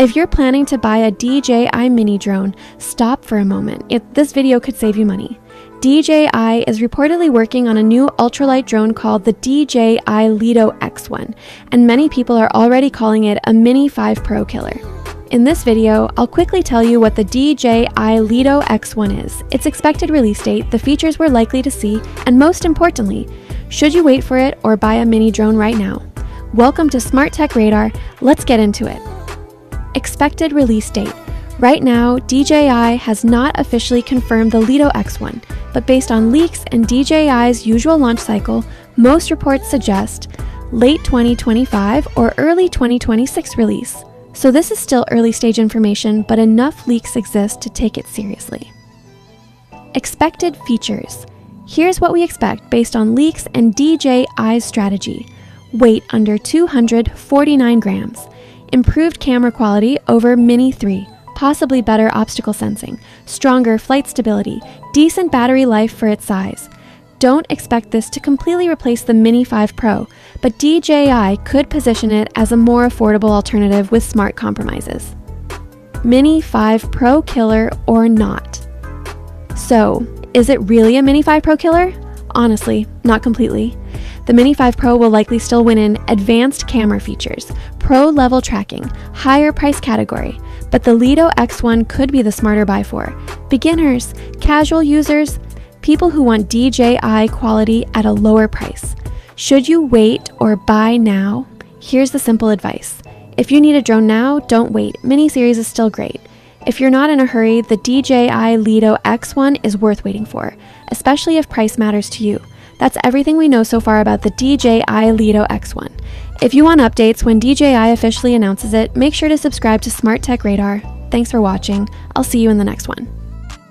If you're planning to buy a DJI Mini drone, stop for a moment. This video could save you money. DJI is reportedly working on a new ultralight drone called the DJI Lito X1, and many people are already calling it a Mini 5 Pro killer. In this video, I'll quickly tell you what the DJI Lito X1 is, its expected release date, the features we're likely to see, and most importantly, should you wait for it or buy a mini drone right now? Welcome to Smart Tech Radar. Let's get into it. Expected release date. Right now, DJI has not officially confirmed the Lito X1, but based on leaks and DJI's usual launch cycle, most reports suggest late 2025 or early 2026 release. So this is still early stage information, but enough leaks exist to take it seriously. Expected features. Here's what we expect based on leaks and DJI's strategy. Weight under 249 grams. Improved camera quality over Mini 3, possibly better obstacle sensing, stronger flight stability, decent battery life for its size. Don't expect this to completely replace the Mini 5 Pro, but DJI could position it as a more affordable alternative with smart compromises. Mini 5 Pro killer or not? So, is it really a Mini 5 Pro killer? Honestly, not completely. The Mini 5 Pro will likely still win in advanced camera features, pro-level tracking, higher price category, but the Lito X1 could be the smarter buy for beginners, casual users, people who want DJI quality at a lower price. Should you wait or buy now? Here's the simple advice. If you need a drone now, don't wait. Mini series is still great. If you're not in a hurry, the DJI Lito X1 is worth waiting for, especially if price matters to you. That's everything we know so far about the DJI Lito X1. If you want updates when DJI officially announces it, make sure to subscribe to Smart Tech Radar. Thanks for watching. I'll see you in the next one.